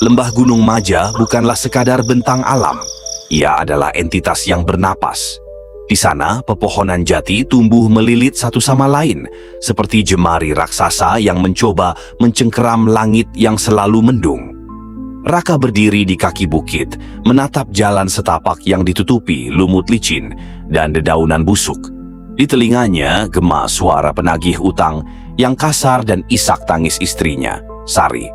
Lembah Gunung Maja bukanlah sekadar bentang alam. Ia adalah entitas yang bernapas. Di sana, pepohonan jati tumbuh melilit satu sama lain, seperti jemari raksasa yang mencoba mencengkeram langit yang selalu mendung. Raka berdiri di kaki bukit, menatap jalan setapak yang ditutupi lumut licin dan dedaunan busuk. Di telinganya gema suara penagih utang yang kasar dan isak tangis istrinya, Sari,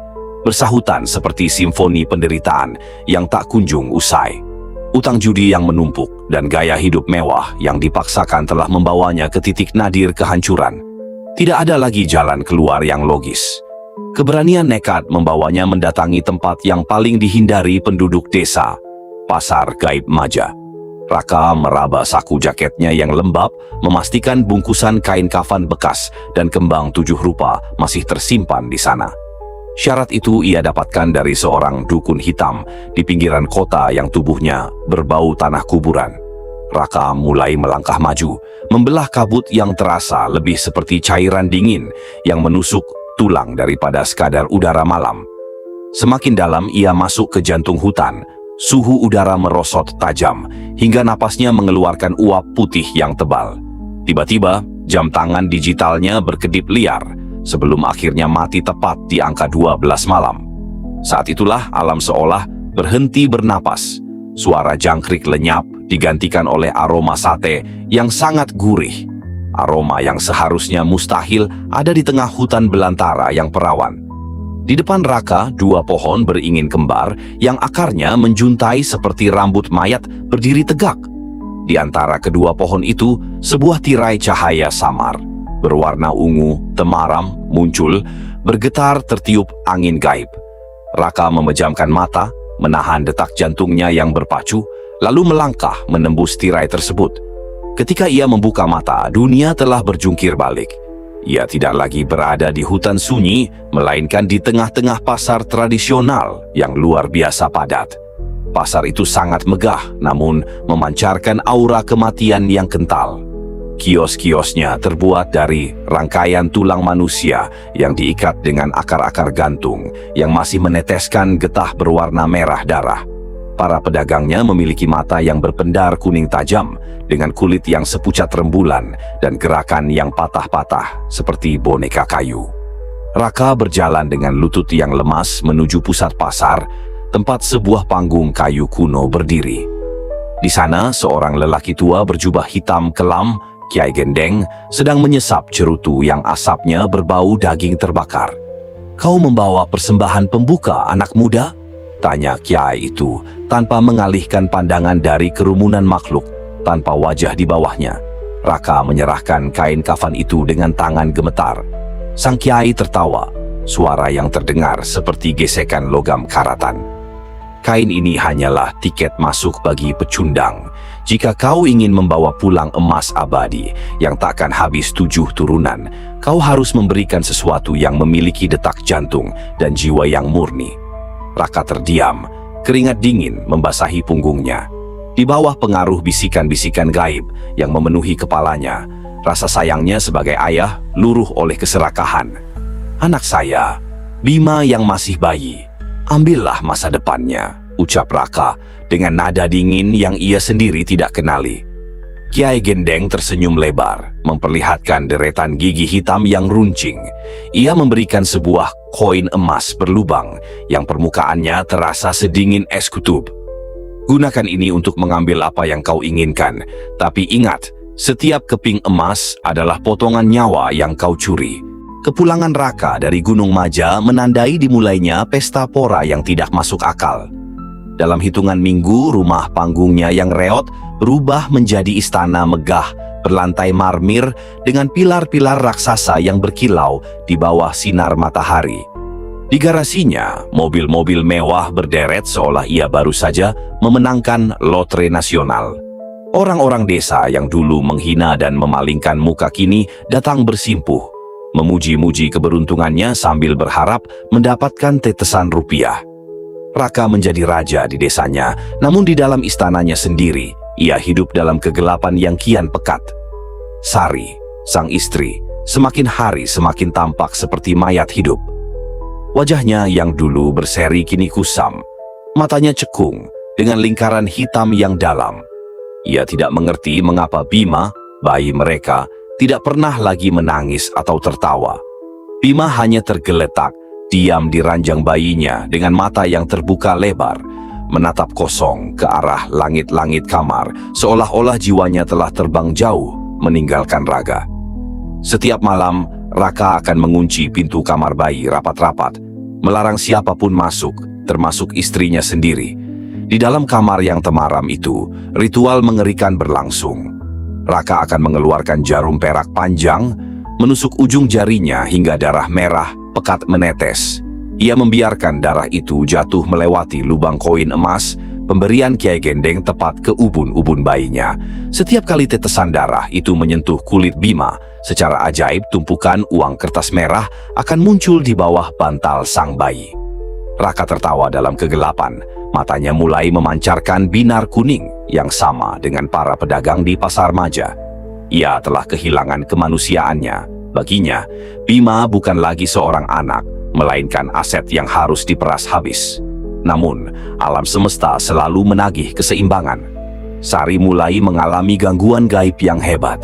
bersahutan seperti simfoni penderitaan yang tak kunjung usai. Utang judi yang menumpuk dan gaya hidup mewah yang dipaksakan telah membawanya ke titik nadir kehancuran. Tidak ada lagi jalan keluar yang logis. Keberanian nekat membawanya mendatangi tempat yang paling dihindari penduduk desa, Pasar Gaib Maja. Raka meraba saku jaketnya yang lembab, memastikan bungkusan kain kafan bekas dan kembang 7 rupa masih tersimpan di sana. Syarat itu ia dapatkan dari seorang dukun hitam di pinggiran kota yang tubuhnya berbau tanah kuburan. Raka mulai melangkah maju, membelah kabut yang terasa lebih seperti cairan dingin yang menusuk tulang daripada sekadar udara malam. Semakin dalam ia masuk ke jantung hutan, suhu udara merosot tajam hingga napasnya mengeluarkan uap putih yang tebal. Tiba-tiba, jam tangan digitalnya berkedip liar, sebelum akhirnya mati tepat di angka 12 malam. Saat itulah alam seolah berhenti bernapas. Suara jangkrik lenyap digantikan oleh aroma sate yang sangat gurih. Aroma yang seharusnya mustahil ada di tengah hutan belantara yang perawan. Di depan Raka, 2 pohon beringin kembar yang akarnya menjuntai seperti rambut mayat berdiri tegak. Di antara kedua pohon itu, sebuah tirai cahaya samar berwarna ungu, temaram, muncul, bergetar tertiup angin gaib. Raka memejamkan mata, menahan detak jantungnya yang berpacu, lalu melangkah menembus tirai tersebut. Ketika ia membuka mata, dunia telah berjungkir balik. Ia tidak lagi berada di hutan sunyi, melainkan di tengah-tengah pasar tradisional yang luar biasa padat. Pasar itu sangat megah, namun memancarkan aura kematian yang kental. Kios-kiosnya terbuat dari rangkaian tulang manusia yang diikat dengan akar-akar gantung yang masih meneteskan getah berwarna merah darah. Para pedagangnya memiliki mata yang berpendar kuning tajam dengan kulit yang sepucat rembulan dan gerakan yang patah-patah seperti boneka kayu. Raka berjalan dengan lutut yang lemas menuju pusat pasar, tempat sebuah panggung kayu kuno berdiri. Di sana, seorang lelaki tua berjubah hitam kelam, Kiai Gendeng, sedang menyesap cerutu yang asapnya berbau daging terbakar. "Kau membawa persembahan pembuka, anak muda?" tanya Kiai itu, tanpa mengalihkan pandangan dari kerumunan makhluk tanpa wajah di bawahnya. Raka menyerahkan kain kafan itu dengan tangan gemetar. Sang Kiai tertawa, suara yang terdengar seperti gesekan logam karatan. "Kain ini hanyalah tiket masuk bagi pecundang. Jika kau ingin membawa pulang emas abadi yang takkan habis 7 turunan, kau harus memberikan sesuatu yang memiliki detak jantung dan jiwa yang murni." Raka terdiam, keringat dingin membasahi punggungnya. Di bawah pengaruh bisikan-bisikan gaib yang memenuhi kepalanya, rasa sayangnya sebagai ayah luruh oleh keserakahan. "Anak saya, Bima yang masih bayi, ambillah masa depannya," ucap Raka dengan nada dingin yang ia sendiri tidak kenali. Kiai Gendeng tersenyum lebar, memperlihatkan deretan gigi hitam yang runcing. Ia memberikan sebuah koin emas berlubang yang permukaannya terasa sedingin es kutub. "Gunakan ini untuk mengambil apa yang kau inginkan, tapi ingat, setiap keping emas adalah potongan nyawa yang kau curi." Kepulangan Raka dari Gunung Maja menandai dimulainya pesta pora yang tidak masuk akal. Dalam hitungan minggu, rumah panggungnya yang reot berubah menjadi istana megah berlantai marmir dengan pilar-pilar raksasa yang berkilau di bawah sinar matahari. Di garasinya, mobil-mobil mewah berderet seolah ia baru saja memenangkan lotre nasional. Orang-orang desa yang dulu menghina dan memalingkan muka kini datang bersimpuh, memuji-muji keberuntungannya sambil berharap mendapatkan tetesan rupiah. Raka menjadi raja di desanya, namun di dalam istananya sendiri, ia hidup dalam kegelapan yang kian pekat. Sari, sang istri, semakin hari semakin tampak seperti mayat hidup. Wajahnya yang dulu berseri kini kusam. Matanya cekung dengan lingkaran hitam yang dalam. Ia tidak mengerti mengapa Bima, bayi mereka, tidak pernah lagi menangis atau tertawa. Bima hanya tergeletak, diam di ranjang bayinya dengan mata yang terbuka lebar, menatap kosong ke arah langit-langit kamar, seolah-olah jiwanya telah terbang jauh, meninggalkan raga. Setiap malam, Raka akan mengunci pintu kamar bayi rapat-rapat, melarang siapapun masuk, termasuk istrinya sendiri. Di dalam kamar yang temaram itu, ritual mengerikan berlangsung. Raka akan mengeluarkan jarum perak panjang, menusuk ujung jarinya hingga darah merah pekat menetes. Ia membiarkan darah itu jatuh melewati lubang koin emas, pemberian Kiai Gendeng tepat ke ubun-ubun bayinya. Setiap kali tetesan darah itu menyentuh kulit Bima, secara ajaib tumpukan uang kertas merah akan muncul di bawah bantal sang bayi. Raka tertawa dalam kegelapan, matanya mulai memancarkan binar kuning yang sama dengan para pedagang di pasar Maja. Ia telah kehilangan kemanusiaannya. Baginya, Bima bukan lagi seorang anak, melainkan aset yang harus diperas habis. Namun, alam semesta selalu menagih keseimbangan. Sari mulai mengalami gangguan gaib yang hebat.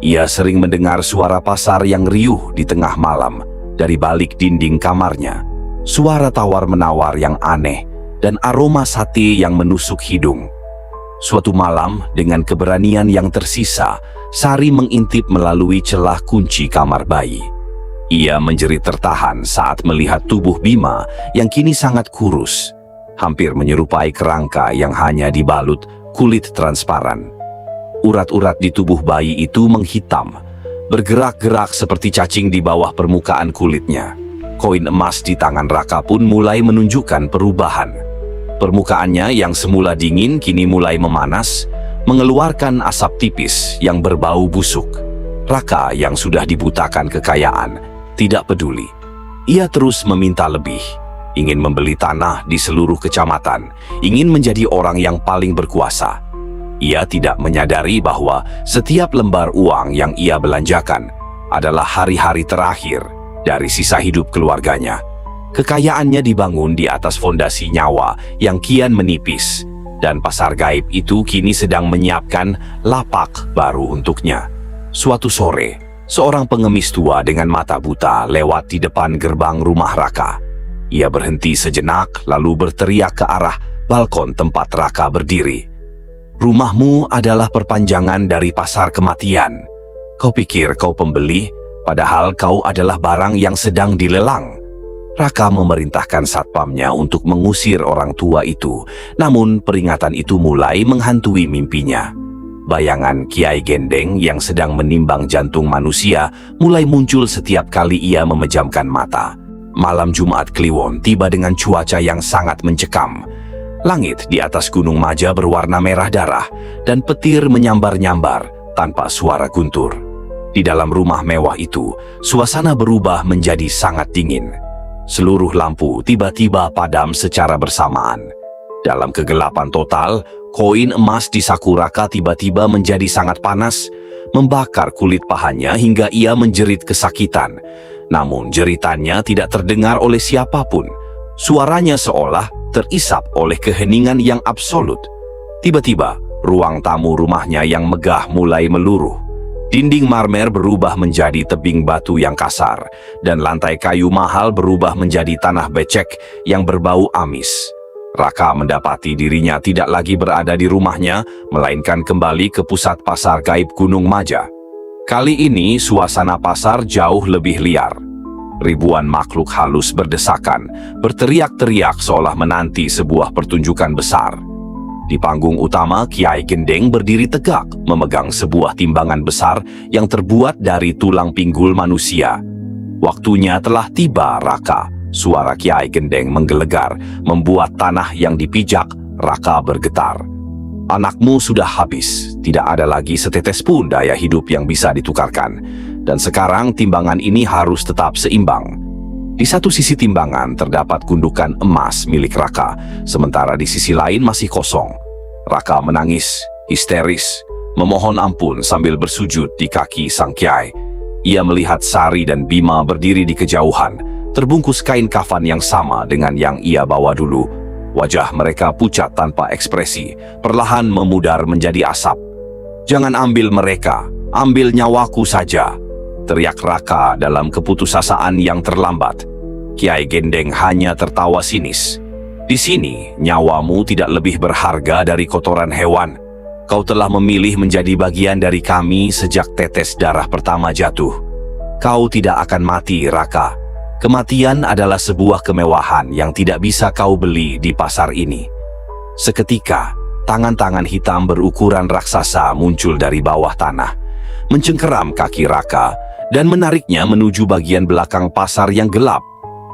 Ia sering mendengar suara pasar yang riuh di tengah malam dari balik dinding kamarnya. Suara tawar-menawar yang aneh dan aroma sate yang menusuk hidung. Suatu malam, dengan keberanian yang tersisa, Sari mengintip melalui celah kunci kamar bayi. Ia menjerit tertahan saat melihat tubuh Bima yang kini sangat kurus, hampir menyerupai kerangka yang hanya dibalut kulit transparan. Urat-urat di tubuh bayi itu menghitam, bergerak-gerak seperti cacing di bawah permukaan kulitnya. Koin emas di tangan Raka pun mulai menunjukkan perubahan. Permukaannya yang semula dingin kini mulai memanas, mengeluarkan asap tipis yang berbau busuk. Raka yang sudah dibutakan kekayaan tidak peduli. Ia terus meminta lebih, ingin membeli tanah di seluruh kecamatan, ingin menjadi orang yang paling berkuasa. Ia tidak menyadari bahwa setiap lembar uang yang ia belanjakan adalah hari-hari terakhir dari sisa hidup keluarganya. Kekayaannya dibangun di atas fondasi nyawa yang kian menipis, dan pasar gaib itu kini sedang menyiapkan lapak baru untuknya. Suatu sore, seorang pengemis tua dengan mata buta lewat di depan gerbang rumah Raka. Ia berhenti sejenak lalu berteriak ke arah balkon tempat Raka berdiri. "Rumahmu adalah perpanjangan dari pasar kematian. Kau pikir kau pembeli, padahal kau adalah barang yang sedang dilelang." Raka memerintahkan satpamnya untuk mengusir orang tua itu, namun peringatan itu mulai menghantui mimpinya. Bayangan Kiai Gendeng yang sedang menimbang jantung manusia mulai muncul setiap kali ia memejamkan mata. Malam Jumat Kliwon tiba dengan cuaca yang sangat mencekam. Langit di atas Gunung Maja berwarna merah darah, dan petir menyambar-nyambar tanpa suara guntur. Di dalam rumah mewah itu, suasana berubah menjadi sangat dingin. Seluruh lampu tiba-tiba padam secara bersamaan. Dalam kegelapan total, koin emas di saku Raka tiba-tiba menjadi sangat panas, membakar kulit pahanya hingga ia menjerit kesakitan. Namun jeritannya tidak terdengar oleh siapapun. Suaranya seolah terisap oleh keheningan yang absolut. Tiba-tiba, ruang tamu rumahnya yang megah mulai meluruh. Dinding marmer berubah menjadi tebing batu yang kasar, dan lantai kayu mahal berubah menjadi tanah becek yang berbau amis. Raka mendapati dirinya tidak lagi berada di rumahnya, melainkan kembali ke pusat pasar gaib Gunung Maja. Kali ini suasana pasar jauh lebih liar. Ribuan makhluk halus berdesakan, berteriak-teriak seolah menanti sebuah pertunjukan besar. Di panggung utama, Kiai Gendeng berdiri tegak, memegang sebuah timbangan besar yang terbuat dari tulang pinggul manusia. "Waktunya telah tiba, Raka." Suara Kiai Gendeng menggelegar, membuat tanah yang dipijak Raka bergetar. "Anakmu sudah habis, tidak ada lagi setetes pun daya hidup yang bisa ditukarkan. Dan sekarang timbangan ini harus tetap seimbang." Di satu sisi timbangan terdapat gundukan emas milik Raka, sementara di sisi lain masih kosong. Raka menangis, histeris, memohon ampun sambil bersujud di kaki sang kiai. Ia melihat Sari dan Bima berdiri di kejauhan, terbungkus kain kafan yang sama dengan yang ia bawa dulu. Wajah mereka pucat tanpa ekspresi, perlahan memudar menjadi asap. "Jangan ambil mereka, ambil nyawaku saja," teriak Raka dalam keputusasaan yang terlambat. Kiai Gendeng hanya tertawa sinis. "Di sini, nyawamu tidak lebih berharga dari kotoran hewan. Kau telah memilih menjadi bagian dari kami sejak tetes darah pertama jatuh. Kau tidak akan mati, Raka. Kematian adalah sebuah kemewahan yang tidak bisa kau beli di pasar ini." Seketika, tangan-tangan hitam berukuran raksasa muncul dari bawah tanah, mencengkeram kaki Raka dan menariknya menuju bagian belakang pasar yang gelap,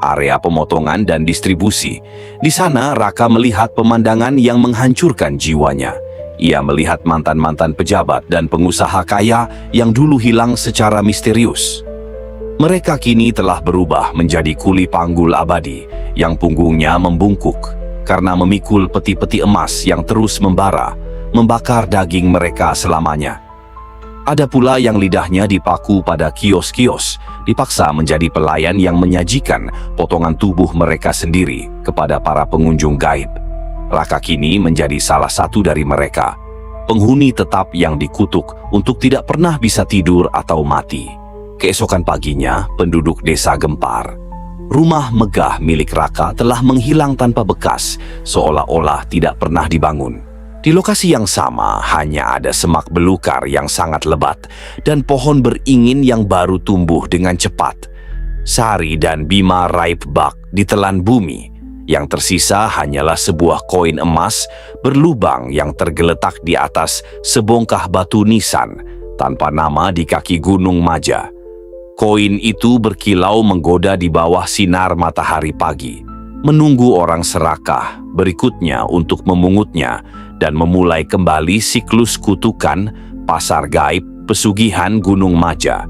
area pemotongan dan distribusi. Di sana, Raka melihat pemandangan yang menghancurkan jiwanya. Ia melihat mantan-mantan pejabat dan pengusaha kaya yang dulu hilang secara misterius. Mereka kini telah berubah menjadi kuli panggul abadi yang punggungnya membungkuk karena memikul peti-peti emas yang terus membara, membakar daging mereka selamanya. Ada pula yang lidahnya dipaku pada kios-kios, dipaksa menjadi pelayan yang menyajikan potongan tubuh mereka sendiri kepada para pengunjung gaib. Raka kini menjadi salah satu dari mereka, penghuni tetap yang dikutuk untuk tidak pernah bisa tidur atau mati. Keesokan paginya, penduduk desa gempar. Rumah megah milik Raka telah menghilang tanpa bekas, seolah-olah tidak pernah dibangun. Di lokasi yang sama, hanya ada semak belukar yang sangat lebat dan pohon beringin yang baru tumbuh dengan cepat. Sari dan Bima Raib Bak ditelan bumi. Yang tersisa hanyalah sebuah koin emas berlubang yang tergeletak di atas sebongkah batu nisan tanpa nama di kaki Gunung Maja. Koin itu berkilau menggoda di bawah sinar matahari pagi, menunggu orang serakah berikutnya untuk memungutnya dan memulai kembali siklus kutukan pasar gaib pesugihan Gunung Maja.